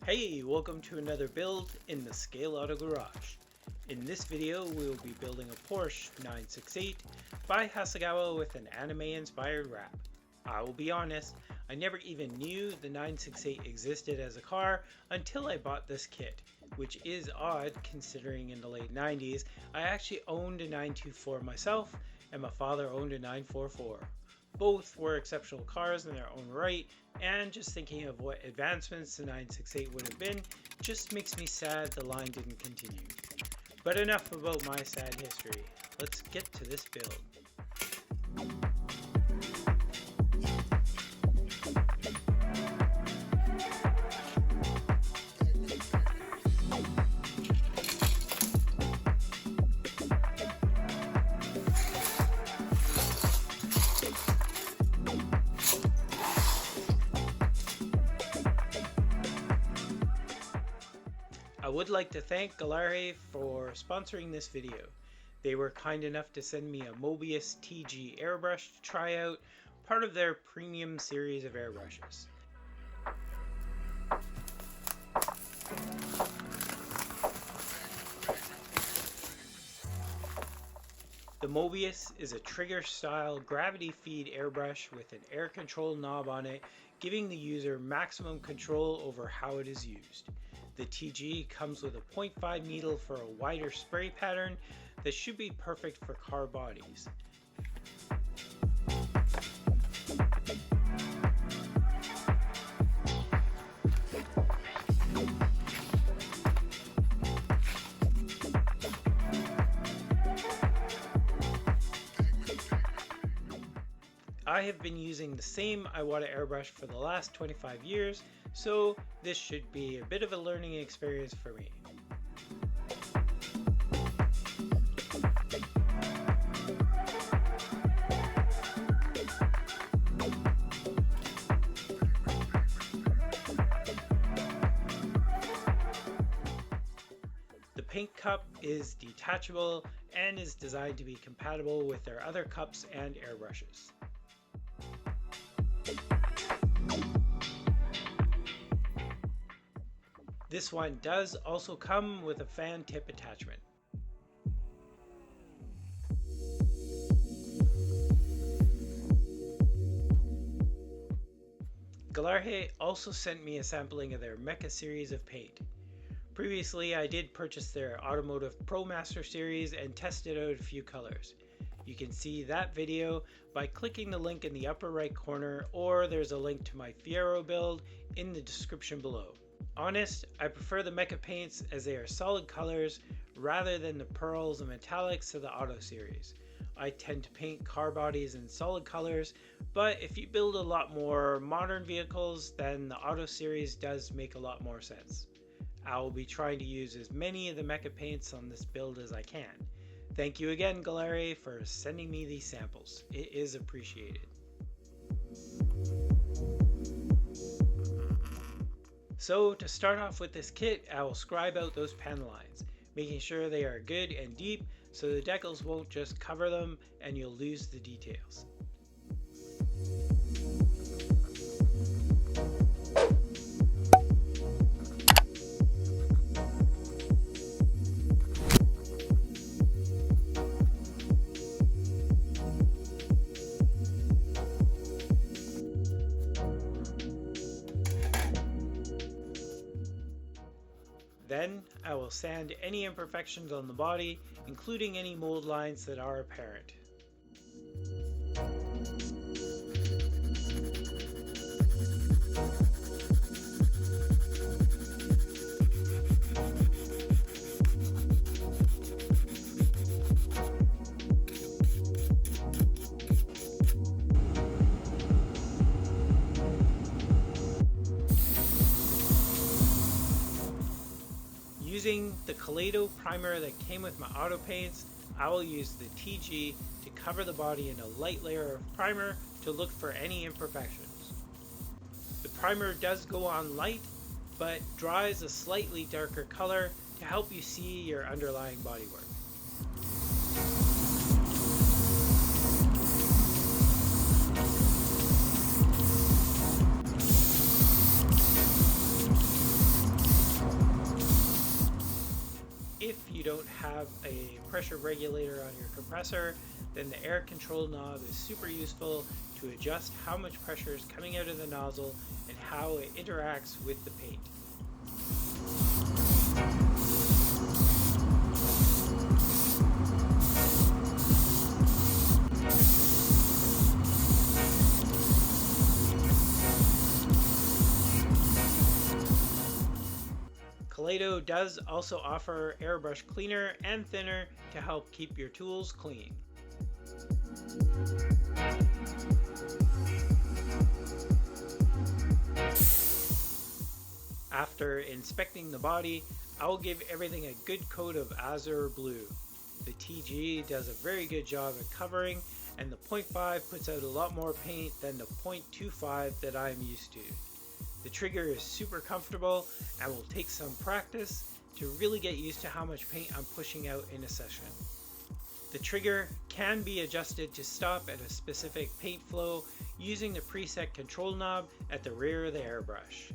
Hey, welcome to another build in the Scale Auto Garage. In this video, we will be building a Porsche 968 by Hasegawa with an anime-inspired wrap. I will be honest, I never even knew the 968 existed as a car until I bought this kit, which is odd considering in the late 90s I actually owned a 924 myself and my father owned a 944. Both were exceptional cars in their own right, and just thinking of what advancements the 968 would have been just makes me sad the line didn't continue. But enough about my sad history. Let's get to this build. I would like to thank Gaahleri for sponsoring this video. They were kind enough to send me a Mobius TG airbrush to try out, part of their premium series of airbrushes. The Mobius is a trigger-style gravity feed airbrush with an air control knob on it, giving the user maximum control over how it is used. The TG comes with a 0.5 needle for a wider spray pattern that should be perfect for car bodies. I have been using the same Iwata airbrush for the last 25 years, so this should be a bit of a learning experience for me. The paint cup is detachable and is designed to be compatible with their other cups and airbrushes. This one does also come with a fan tip attachment. Gaahleri also sent me a sampling of their Mecha series of paint. Previously I did purchase their Automotive Pro Master series and tested out a few colors. You can see that video by clicking the link in the upper right corner, or there's a link to my Fiero build in the description below. Honest, I prefer the Mecha paints as they are solid colors rather than the pearls and metallics of the Auto series. I tend to paint car bodies in solid colors, but if you build a lot more modern vehicles, then the Auto series does make a lot more sense. I will be trying to use as many of the Mecha paints on this build as I can. Thank you again, Gaahleri, for sending me these samples. It is appreciated. So to start off with this kit, I will scribe out those pen lines, making sure they are good and deep so the decals won't just cover them and you'll lose the details. Then I will sand any imperfections on the body, including any mold lines that are apparent. Using the Kaleido primer that came with my auto paints, I will use the TG to cover the body in a light layer of primer to look for any imperfections. The primer does go on light, but dries a slightly darker color to help you see your underlying bodywork. have a pressure regulator on your compressor, then the air control knob is super useful to adjust how much pressure is coming out of the nozzle and how it interacts with the paint. Kaleido does also offer airbrush cleaner and thinner to help keep your tools clean. After inspecting the body, I will give everything a good coat of azure blue. The TG does a very good job at covering, and the 0.5 puts out a lot more paint than the 0.25 that I'm used to. The trigger is super comfortable and will take some practice to really get used to how much paint I'm pushing out in a session. The trigger can be adjusted to stop at a specific paint flow using the preset control knob at the rear of the airbrush.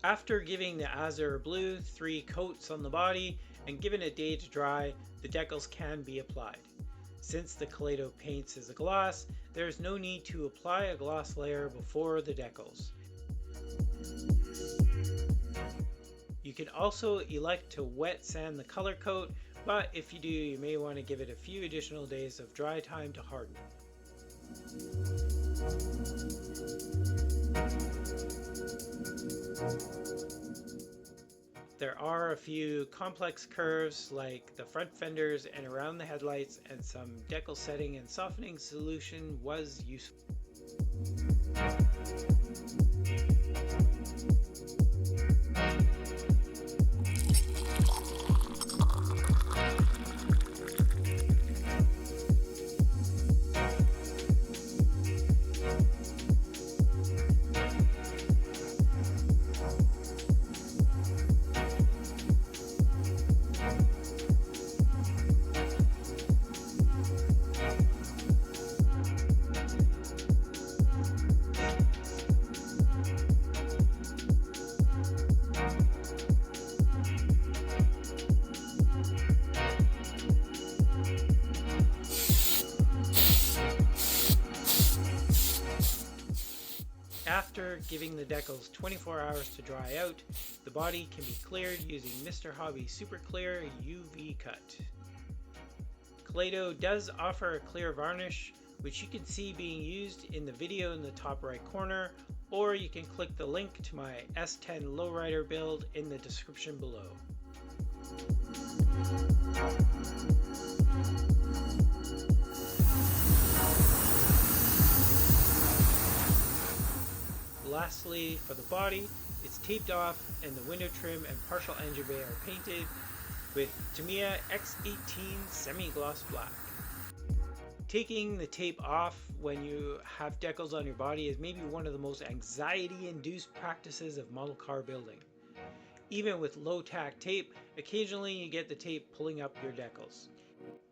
After giving the azure blue 3 coats on the body and given a day to dry, the decals can be applied. Since the Kaleido paints as a gloss, there is no need to apply a gloss layer before the decals. You can also elect to wet sand the color coat, but if you do, you may want to give it a few additional days of dry time to harden. There are a few complex curves like the front fenders and around the headlights, and some decal setting and softening solution was useful. After giving the decals 24 hours to dry out, the body can be cleared using Mr. Hobby Super Clear UV Cut. Kaleido does offer a clear varnish, which you can see being used in the video in the top right corner, or you can click the link to my S10 Lowrider build in the description below. Lastly, for the body, it's taped off and the window trim and partial engine bay are painted with Tamiya X18 semi-gloss black. Taking the tape off when you have decals on your body is maybe one of the most anxiety-induced practices of model car building. Even with low-tack tape, occasionally you get the tape pulling up your decals.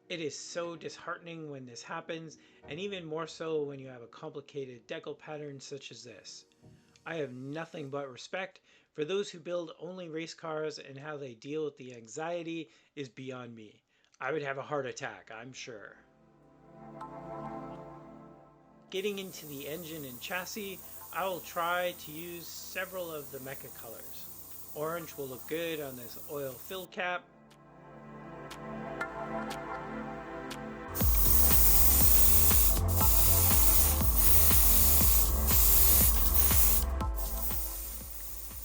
It is so disheartening when this happens, and even more so when you have a complicated decal pattern such as this. I have nothing but respect for those who build only race cars, and how they deal with the anxiety is beyond me. I would have a heart attack, I'm sure. Getting into the engine and chassis, I will try to use several of the mecha colors. Orange will look good on this oil fill cap.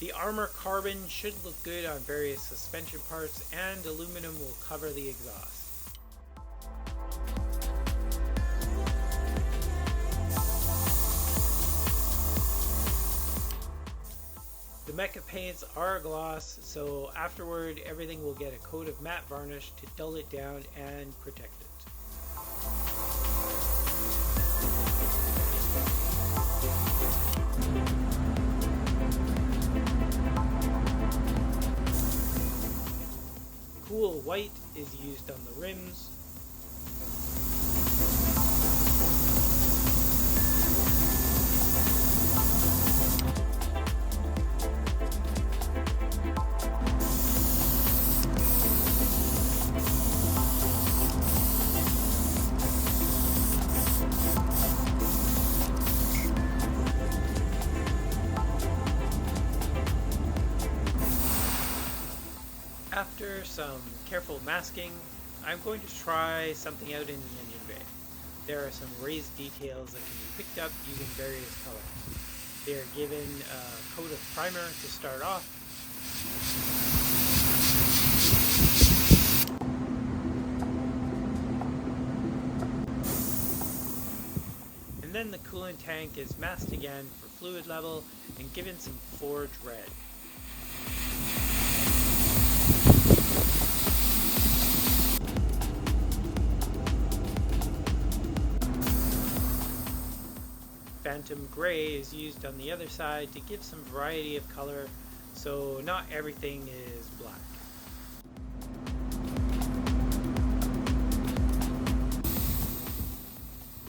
The armor carbon should look good on various suspension parts, and aluminum will cover the exhaust. The mecha paints are a gloss, so afterward everything will get a coat of matte varnish to dull it down and protect it. white is used on the rims. After some careful masking, I'm going to try something out in the engine bay. There are some raised details that can be picked up using various colors. They are given a coat of primer to start off. And then the coolant tank is masked again for fluid level and given some forge red. Phantom Gray is used on the other side to give some variety of color, so not everything is black.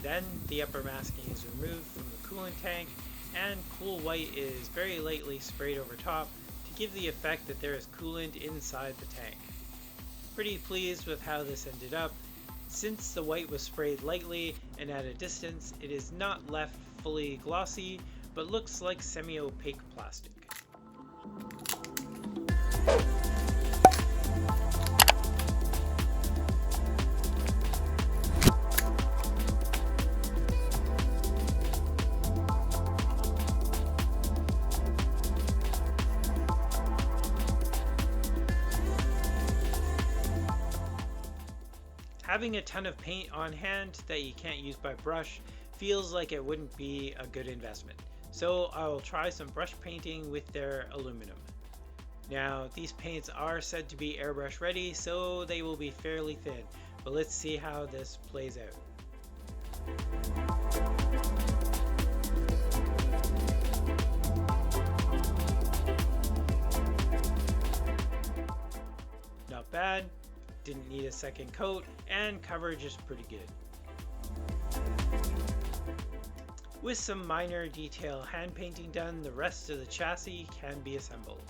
Then the upper masking is removed from the coolant tank, and cool white is very lightly sprayed over top to give the effect that there is coolant inside the tank. Pretty pleased with how this ended up. Since the white was sprayed lightly and at a distance, it is not left fully glossy, but looks like semi-opaque plastic. Having a ton of paint on hand that you can't use by brush feels like it wouldn't be a good investment. So I'll try some brush painting with their aluminum. Now these paints are said to be airbrush ready, so they will be fairly thin, but let's see how this plays out. Not bad. Didn't need a second coat, and coverage is pretty good. With some minor detail hand painting done, the rest of the chassis can be assembled.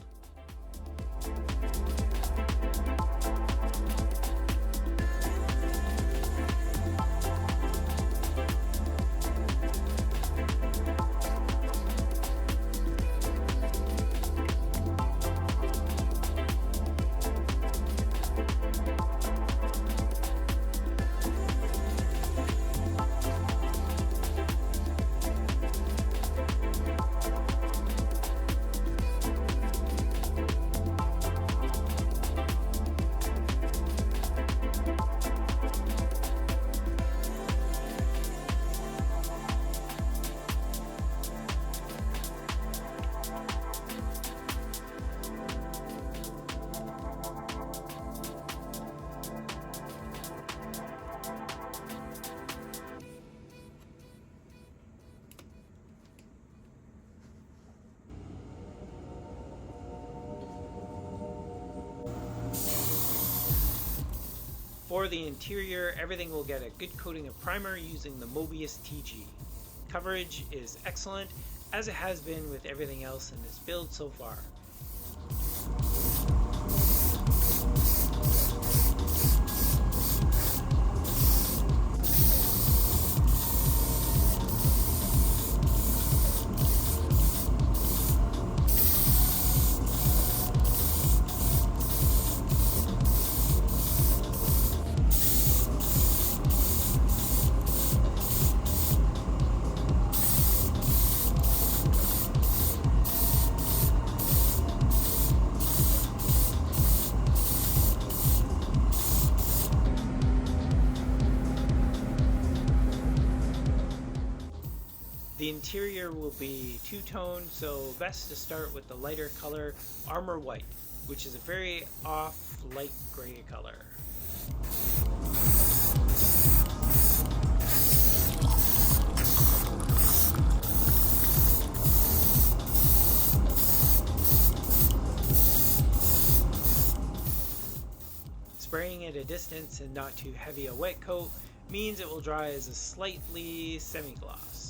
For the interior, everything will get a good coating of primer using the Mobius TG. Coverage is excellent, as it has been with everything else in this build so far. The interior will be two-tone, so best to start with the lighter color Armor White, which is a very off light gray color. Spraying applying at a distance and not too heavy a wet coat means it will dry as a slightly semi-gloss.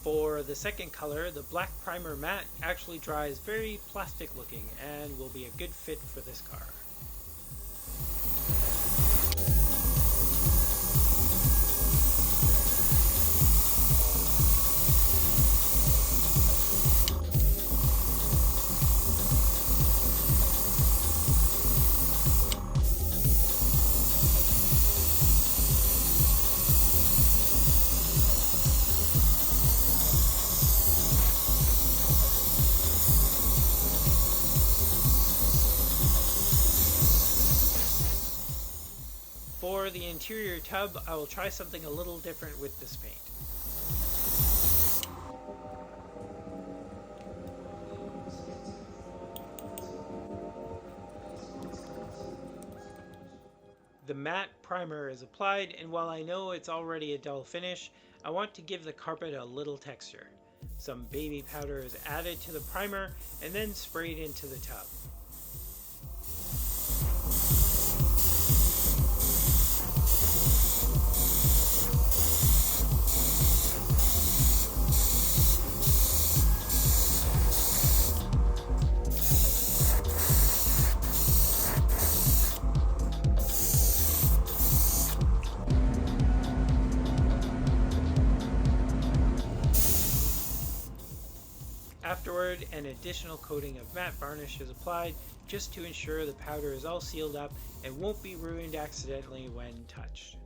For the second color, the black primer matte actually dries very plastic looking and will be a good fit for this car. For the interior tub, I will try something a little different with this paint. The matte primer is applied, and while I know it's already a dull finish, I want to give the carpet a little texture. Some baby powder is added to the primer and then sprayed into the tub. Afterward, an additional coating of matte varnish is applied just to ensure the powder is all sealed up and won't be ruined accidentally when touched.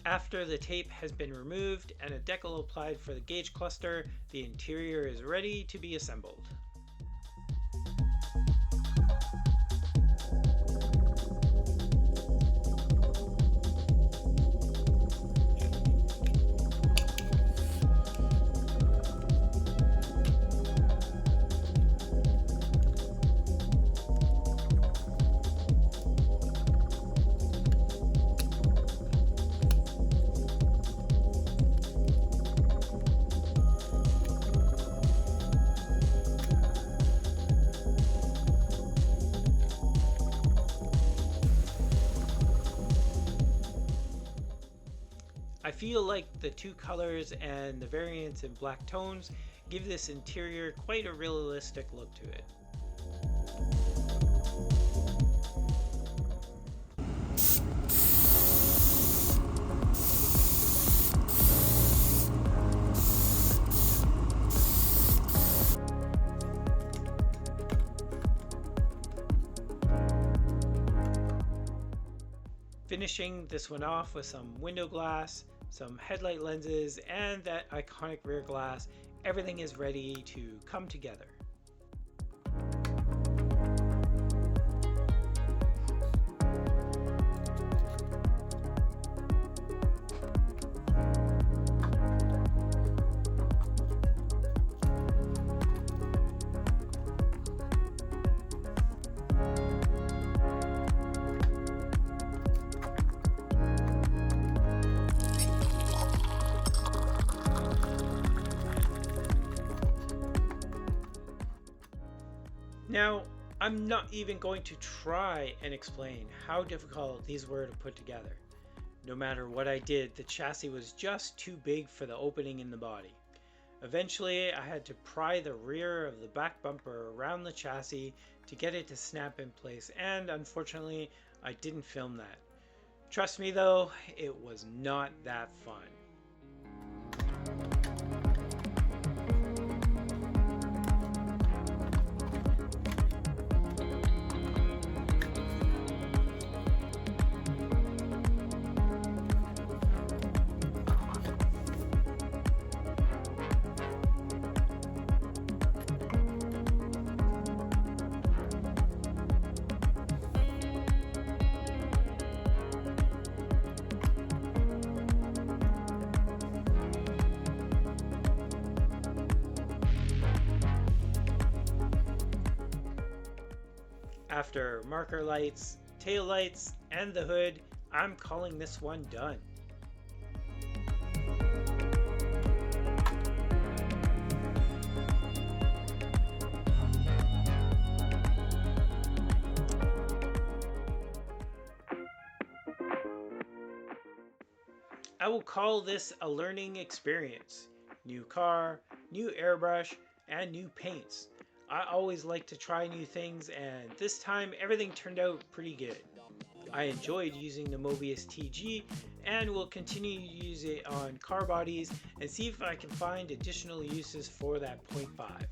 After the tape has been removed and a decal applied for the gauge cluster, the interior is ready to be assembled. I feel like the two colors and the variants in black tones give this interior quite a realistic look to it. Finishing this one off with some window glass, some headlight lenses, and that iconic rear glass, everything is ready to come together. Now, I'm not even going to try and explain how difficult these were to put together. No matter what I did, the chassis was just too big for the opening in the body. Eventually, I had to pry the rear of the back bumper around the chassis to get it to snap in place, and unfortunately, I didn't film that. Trust me though, it was not that fun. After marker lights, tail lights, and the hood, I'm calling this one done. I will call this a learning experience. New car, new airbrush, and new paints. I always like to try new things, and this time everything turned out pretty good. I enjoyed using the Mobius TG and will continue to use it on car bodies and see if I can find additional uses for that 0.5.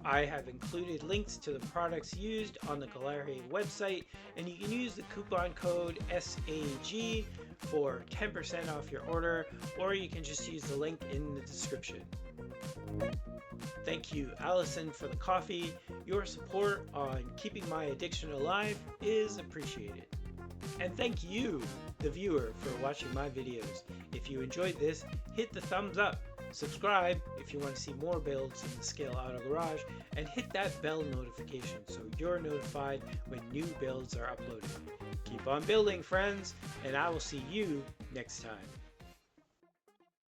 I have included links to the products used on the Gaahleri website, and you can use the coupon code SAG for 10% off your order, or you can just use the link in the description. Thank you, Allison, for the coffee. Your support on keeping my addiction alive is appreciated. And thank you, the viewer, for watching my videos. If you enjoyed this, hit the thumbs up. Subscribe if you want to see more builds in the Scale Auto Garage, and hit that bell notification so you're notified when new builds are uploaded. Keep on building, friends, and I will see you next time.